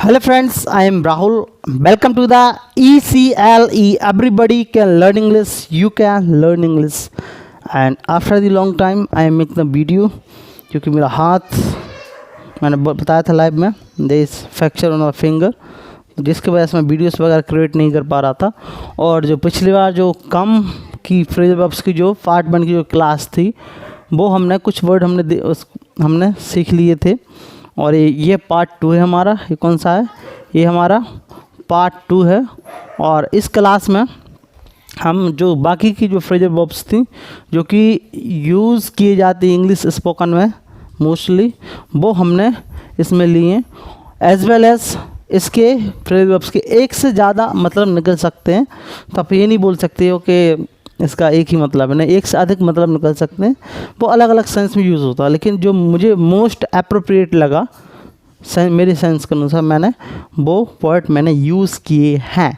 Hello friends, I am Rahul. Welcome to the ECLE. Everybody can learn English. You can learn English. And after the long time, I am making the video क्योंकि मेरा हाथ मैंने बताया था live में there is fracture on my finger, जिसकी वजह से मैं वीडियोस वगैरह क्रिएट नहीं कर पा रहा था। और जो पिछली बार जो कम की फ्रेज वर्ब्स की जो पार्ट 1 की जो क्लास थी वो हमने कुछ वर्ड हमने सीख लिए थे। और ये पार्ट 2 है हमारा। ये कौन सा है? ये हमारा पार्ट 2 है। और इस क्लास में हम जो बाकी की जो फ्रेजल वर्ब्स थी जो कि यूज़ किए जाते इंग्लिश स्पोकन में मोस्टली, वो हमने इसमें लिए, एज वेल एज इसके फ्रेजल वर्ब्स के एक से ज़्यादा मतलब निकल सकते हैं। तो आप ये नहीं बोल सकते हो कि इसका एक ही मतलब है, नहीं, एक से अधिक मतलब निकल सकते हैं। वो अलग अलग सेंस में यूज़ होता है, लेकिन जो मुझे मोस्ट अप्रोप्रिएट लगा मेरे सेंस के अनुसार मैंने वो वर्ड मैंने यूज़ किए हैं।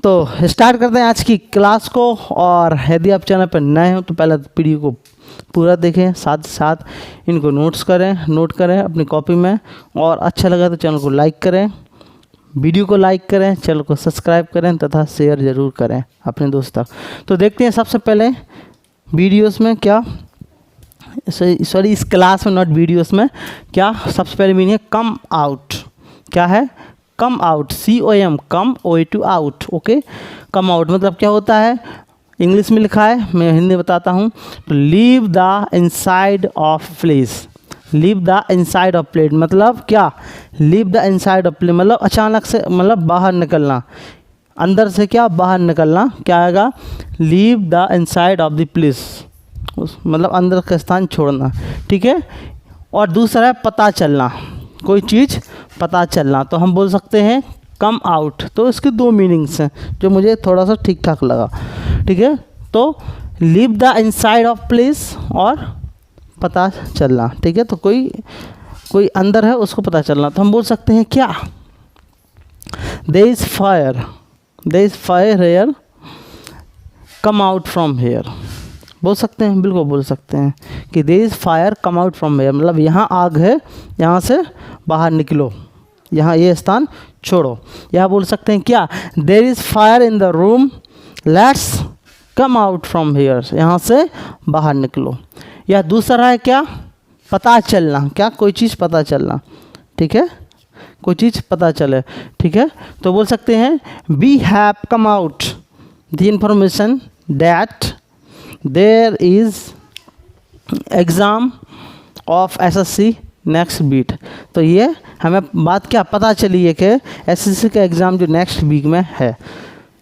तो स्टार्ट करते हैं आज की क्लास को। और यदि आप चैनल पर नए हो तो पहले वीडियो को पूरा देखें, साथ साथ इनको नोट करें अपनी कॉपी में। और अच्छा लगा तो चैनल को लाइक करें, वीडियो को लाइक करें, चैनल को सब्सक्राइब करें तथा शेयर ज़रूर करें अपने दोस्तों तक। तो देखते हैं सबसे पहले वीडियोस में क्या, सॉरी इस क्लास में नॉट वीडियोस में, क्या सबसे पहले मीनिंग है कम आउट। क्या है? कम आउट, COM, कम OUT out. Okay, come out मतलब क्या होता है? इंग्लिश में लिखा है, मैं हिंदी बताता हूँ। तो leave the inside of place, leave the inside of plate मतलब क्या? Leave the inside of plate मतलब अचानक से, मतलब बाहर निकलना, अंदर से क्या बाहर निकलना, क्या आएगा? Leave the inside of the place, मतलब अंदर का स्थान छोड़ना। ठीक है। और दूसरा है पता चलना, कोई चीज़ पता चलना, तो हम बोल सकते हैं कम आउट। तो इसके दो मीनिंग्स हैं जो मुझे थोड़ा सा ठीक ठाक लगा। ठीक है, तो leave the inside of place और पता चलना। ठीक है, तो कोई अंदर है उसको पता चलना, तो हम बोल सकते हैं क्या? There is fire here, come out from here. बोल सकते हैं, बिल्कुल बोल सकते हैं कि there is fire come out from here, मतलब यहाँ आग है, यहाँ से बाहर निकलो, यहाँ ये स्थान छोड़ो। यहाँ बोल सकते हैं क्या? There is fire in the room, let's come out from here, यहाँ से बाहर निकलो। या दूसरा है क्या? पता चलना, क्या? कोई चीज़ पता चलना। ठीक है, कोई चीज़ पता चले। ठीक है, तो बोल सकते हैं we have come out the information that there is exam of SSC next week. तो ये हमें बात क्या पता चली है कि SSC का एग्ज़ाम जो नेक्स्ट वीक में है।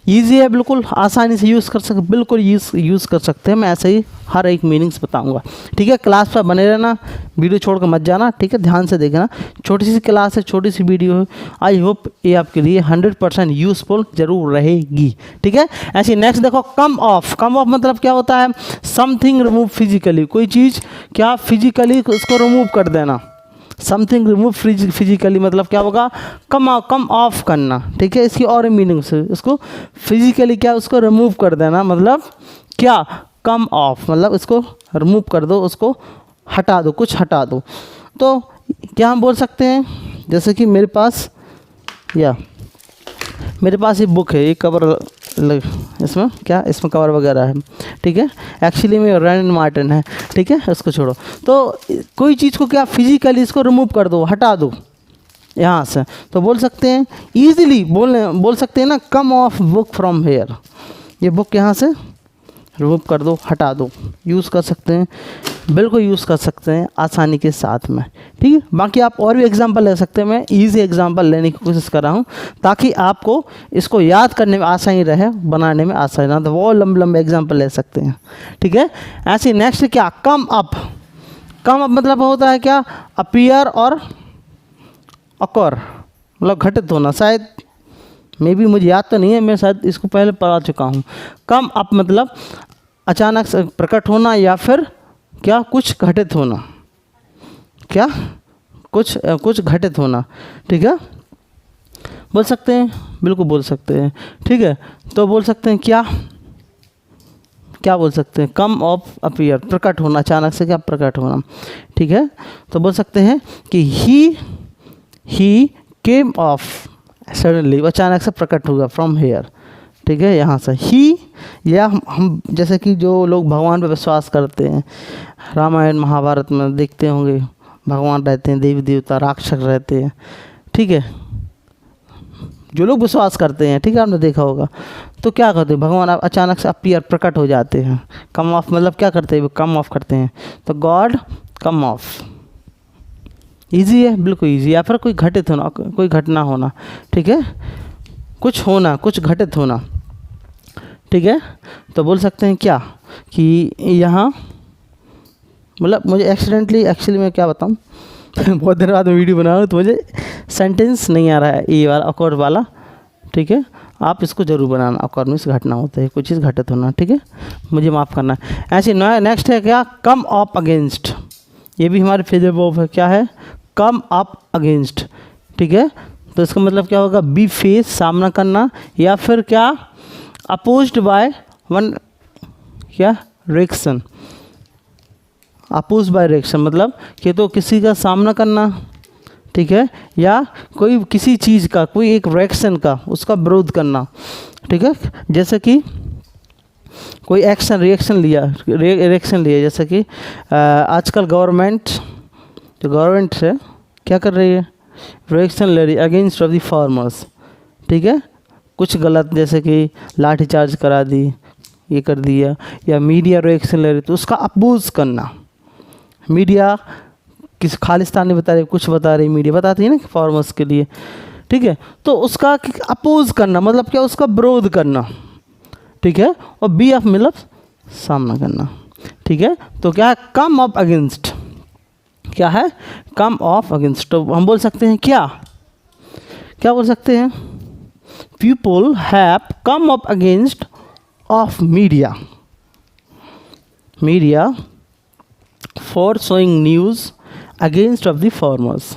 ईजी है, बिल्कुल आसानी से यूज़ कर सकते, बिल्कुल यूज़ कर सकते हैं। मैं ऐसे ही हर एक मीनिंग्स बताऊंगा। ठीक है, क्लास पर बने रहना, वीडियो छोड़ कर मत जाना। ठीक है, ध्यान से देखना, छोटी सी क्लास है, छोटी सी वीडियो है। आई होप ये आपके लिए 100% यूज़फुल जरूर रहेगी। ठीक है, ऐसे नेक्स्ट देखो, कम ऑफ मतलब क्या होता है? समथिंग रिमूव फिजिकली, कोई चीज़ क्या फिजिकली उसको रिमूव कर देना। समथिंग रिमूव फिजिकली मतलब क्या होगा? कम ऑफ करना। ठीक है, इसकी और मीनिंग से इसको फिजिकली क्या उसको रिमूव कर देना, मतलब क्या? कम ऑफ मतलब इसको रिमूव कर दो, उसको हटा दो, कुछ हटा दो। तो क्या हम बोल सकते हैं, जैसे कि मेरे पास ये बुक है, ये कवर इसमें क्या, इसमें कवर वगैरह है। ठीक है, एक्चुअली में रैंड मार्टिन है। ठीक है, इसको छोड़ो। तो कोई चीज़ को क्या फिजिकली इसको रिमूव कर दो, हटा दो यहाँ से, तो बोल सकते हैं ईजिली बोल सकते हैं ना, कम ऑफ बुक फ्रॉम हेयर, ये बुक यहाँ से रिमूव कर दो, हटा दो। यूज़ कर सकते हैं, बिल्कुल यूज़ कर सकते हैं आसानी के साथ में। ठीक है, बाकी आप और भी एग्जांपल ले सकते हैं। मैं इजी एग्जांपल लेने की कोशिश कर रहा हूँ ताकि आपको इसको याद करने में आसानी रहे, बनाने में आसानी रहे। तो वो लंबे एग्जांपल ले सकते हैं। ठीक है, ऐसे नेक्स्ट क्या? कम अप मतलब होता है क्या? अपीयर और अकर मतलब घटित होना। शायद मे भी मुझे याद तो नहीं है, मैं शायद इसको पहले पढ़ा चुका हूँ। कम अप मतलब अचानक से प्रकट होना या फिर क्या कुछ घटित होना, क्या कुछ घटित होना। ठीक है, बोल सकते हैं, बिल्कुल बोल सकते हैं। ठीक है, तो बोल सकते हैं क्या बोल सकते हैं? कम ऑफ अपीयर, प्रकट होना, अचानक से क्या प्रकट होना। ठीक है, तो बोल सकते हैं कि ही केम ऑफ सडनली, अचानक से प्रकट हुआ, फ्रॉम हेयर, ठीक है, यहाँ से ही, या हम जैसे कि जो लोग भगवान पे विश्वास करते हैं, रामायण महाभारत में देखते होंगे भगवान रहते हैं, देवी देवता राक्षस रहते हैं, ठीक है, जो लोग विश्वास करते हैं, ठीक है, आपने देखा होगा, तो क्या करते हैं, भगवान अचानक से अपीयर प्रकट हो जाते हैं। कम ऑफ मतलब क्या करते हैं, वो कम ऑफ करते हैं, तो गॉड कम ऑफ, ईजी है, बिल्कुल ईजी, या फिर कोई घटित होना, कोई घटना होना, ठीक है, कुछ होना, कुछ घटित होना, ठीक है, तो बोल सकते हैं क्या कि यहाँ मतलब मुझे एक्चुअली मैं क्या बताऊँ बहुत दिन बाद मैं वीडियो बना रहा हूँ, तो मुझे सेंटेंस नहीं आ रहा है ये वाला अकॉर्ड वाला, ठीक है, आप इसको जरूर बनाना, अकॉर्ड में घटना होता है, कुछ चीज़ घटित होना, ठीक है, मुझे माफ़ करना। ऐसे नेक्स्ट है क्या, कम अप अगेंस्ट, ये भी हमारे फेजर वर्ब है, क्या है, कम अप अगेंस्ट, ठीक है, तो इसका मतलब क्या होगा, बी फेस, सामना करना, या फिर क्या, अपोज्ड बाय वन, क्या, रिएक्शन, अपोज बाय रिएक्शन मतलब कि तो किसी का सामना करना, ठीक है, या कोई किसी चीज़ का, कोई एक रिएक्शन का, उसका विरोध करना, ठीक है, जैसे कि कोई एक्शन रिएक्शन लिया, जैसे कि आजकल गवर्नमेंट है क्या कर रही है, रिएक्शन ले रही है अगेंस्ट ऑफ द फार्मर्स, ठीक है, कुछ गलत जैसे कि लाठीचार्ज करा दी, ये कर दिया, या मीडिया रिएक्शन ले रही, तो उसका अपोज करना, मीडिया किस खालिस्तान नहीं बता रही, कुछ बता रही, मीडिया बताती है ना फार्मर्स के लिए, ठीक है, तो उसका अपोज करना मतलब क्या, उसका विरोध करना, ठीक है, और बी ऑफ मतलब सामना करना, ठीक है, तो क्या है, कम अप अगेंस्ट, क्या है, कम ऑफ अगेंस्ट, तो हम बोल सकते हैं क्या बोल सकते हैं, people have come up against of media for showing news against of the farmers,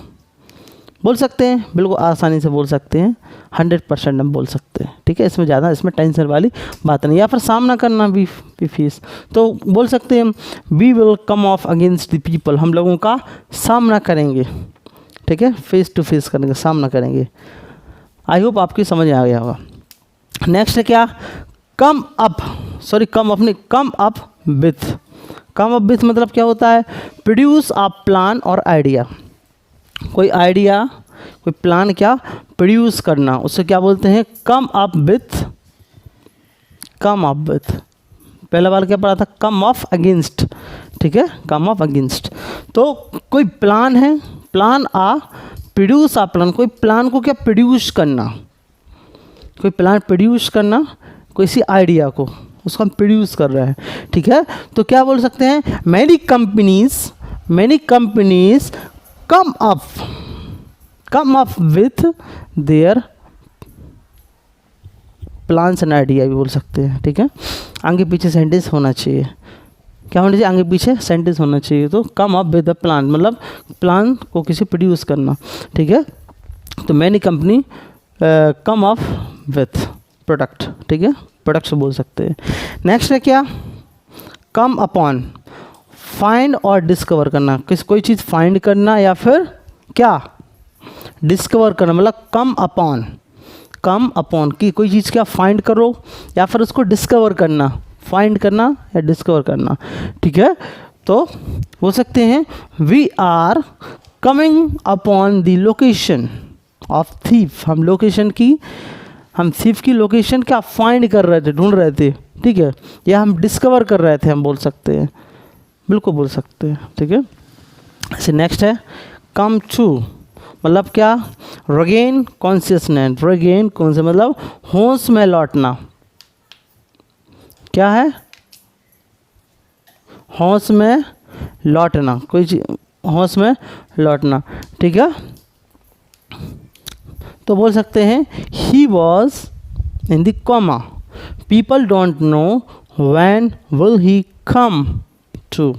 बोल सकते हैं, बिल्कुल आसानी से बोल सकते हैं, 100% हम बोल सकते हैं, ठीक है, इसमें टेंशन वाली बात नहीं, या फिर सामना करना भी फेस, तो बोल सकते हैं we will come off against the people, हम लोगों का सामना करेंगे, ठीक है, फेस टू फेस करेंगे, सामना करेंगे। आई होप आपकी समझ आ गया होगा। नेक्स्ट है क्या, कम अप विथ मतलब क्या होता है, प्रोड्यूस अ प्लान और आइडिया, कोई आइडिया, कोई प्लान क्या प्रोड्यूस करना, उससे क्या बोलते हैं, कम अप विथ, पहला बार क्या पढ़ा था, कम ऑफ अगेंस्ट, ठीक है, कम ऑफ अगेंस्ट, तो कोई प्लान है, प्लान आ प्रोड्यूस आ प्लान, कोई प्लान को क्या प्रोड्यूस करना, कोई प्लान प्रोड्यूस करना, किसी आइडिया को उसको हम प्रोड्यूस कर रहे हैं, ठीक है, तो क्या बोल सकते हैं, many companies come up with their plans and idea भी बोल सकते हैं, ठीक है, आगे पीछे सेंटेंस होना चाहिए, क्या होना चाहिए, आगे पीछे सेंटेंस होना चाहिए, तो come up with the plan मतलब प्लान को किसी प्रोड्यूस करना, ठीक है, तो many company come up with product, ठीक है, प्रोडक्ट से बोल सकते हैं। नेक्स्ट है क्या, कम अपॉन, फाइंड और डिस्कवर करना, कोई चीज़ फाइंड करना या फिर क्या डिस्कवर करना, मतलब कम अपॉन की कोई चीज़ क्या फाइंड करो या फिर उसको डिस्कवर करना, फाइंड करना या डिस्कवर करना, ठीक है, तो बोल सकते हैं we are coming upon the location of thief, हम थीफ की लोकेशन क्या फाइंड कर रहे थे, ढूंढ रहे थे, ठीक है, या हम डिस्कवर कर रहे थे, हम बोल सकते हैं, बिल्कुल बोल सकते हैं, ठीक है। ऐसे नेक्स्ट है कम टू, मतलब क्या, रिगेन कॉन्शियसनेस, मतलब होश में लौटना, क्या है, होश में लौटना, कोई चीज होश में लौटना, ठीक है, तो बोल सकते हैं he was in the coma, people don't know when will he come to,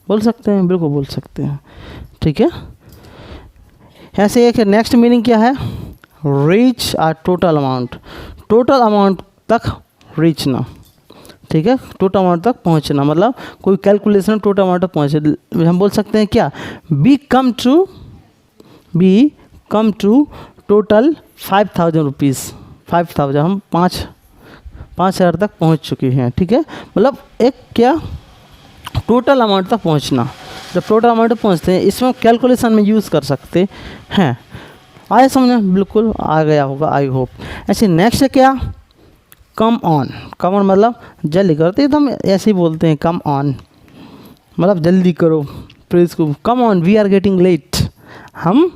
बोल सकते हैं, बिल्कुल बोल सकते हैं, ठीक है। ऐसे एक नेक्स्ट मीनिंग क्या है, रीच आ टोटल अमाउंट तक रीचना, ठीक है, टोटल अमाउंट तक पहुंचना, मतलब कोई कैलकुलेशन टोटल अमाउंट तक पहुंचे, हम बोल सकते हैं क्या, become to total 5,000 rupees. 5,000 हम 5,000 तक पहुंच चुके हैं, ठीक है। मतलब एक क्या टोटल अमाउंट तक पहुंचना। जब टोटल अमाउंट तक पहुंचते हैं इसमें कैलकुलेशन में यूज़ कर सकते हैं। आया समझ में? बिल्कुल आ गया होगा, आई होप। ऐसे नेक्स्ट है क्या, कम ऑन। कम ऑन मतलब जल्दी करो, तो ये तो हम ऐसे ही बोलते हैं कम ऑन, मतलब जल्दी करो। फ्रेज को come on we are getting late, हम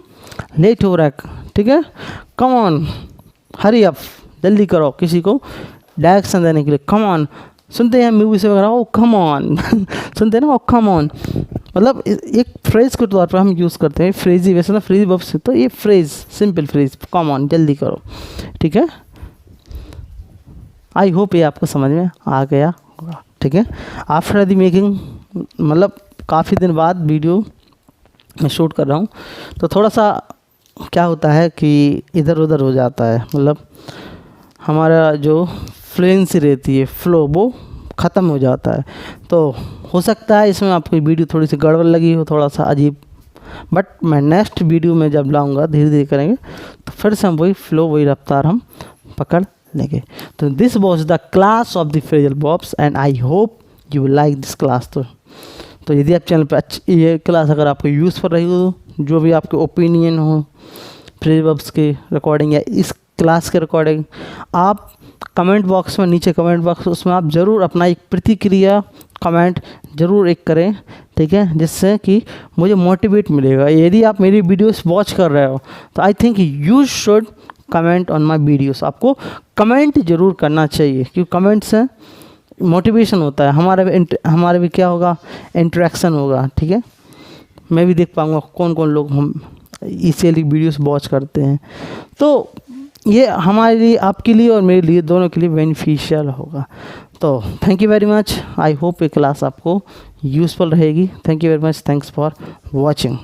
लेट हो रहा है, ठीक है। कम ऑन हरी अप, जल्दी करो, किसी को डायरेक्शन देने के लिए कम ऑन। सुनते हैं मूवी से वगैरह, ओ कम ऑन सुनते हैं ना, ओ कम ऑन, मतलब एक फ्रेज के तौर पर हम यूज़ करते हैं। फ्रेज ही वैसे ना फ्रेज वर्ब्स, तो ये phrase simple phrase come on, जल्दी करो, ठीक है। आई होप ये आपको समझ में आ गया होगा, ठीक है। आफ्टर द मेकिंग मतलब काफ़ी दिन बाद वीडियो मैं शूट कर रहा हूँ, तो थोड़ा सा क्या होता है कि इधर उधर हो जाता है, मतलब हमारा जो फ्लुएंसी रहती है, फ्लो, वो ख़त्म हो जाता है। तो हो सकता है इसमें आपको वीडियो थोड़ी सी गड़बड़ लगी हो, थोड़ा सा अजीब, बट मैं नेक्स्ट वीडियो में जब लाऊंगा धीरे धीरे करेंगे तो फिर से हम वही फ्लो, वही रफ्तार हम पकड़ लेंगे। तो this was the class of the phrasal verbs and I hope you like this class. तो यदि आप चैनल पर अच्छी ये क्लास अगर आपको यूज़फुल रही हो, जो भी आपके ओपिनियन हो फ्रेजल वर्ब्स के रिकॉर्डिंग या इस क्लास के रिकॉर्डिंग, आप कमेंट बॉक्स में, नीचे कमेंट बॉक्स, उसमें आप ज़रूर अपना एक प्रतिक्रिया कमेंट ज़रूर एक करें, ठीक है, जिससे कि मुझे मोटिवेट मिलेगा। यदि आप मेरी वीडियोस वॉच कर रहे हो तो I think you should comment on my videos. आपको कमेंट ज़रूर करना चाहिए, क्योंकि कमेंट से मोटिवेशन होता है, हमारे भी क्या होगा, इंटरेक्शन होगा, ठीक है। मैं भी देख पाऊँगा कौन कौन लोग हम इसीलिए वीडियोस वॉच करते हैं। तो ये हमारे लिए, आपके लिए और मेरे लिए, दोनों के लिए बेनिफिशियल होगा। तो thank you very much. I hope ये क्लास आपको यूज़फुल रहेगी। Thank you very much. Thanks for watching.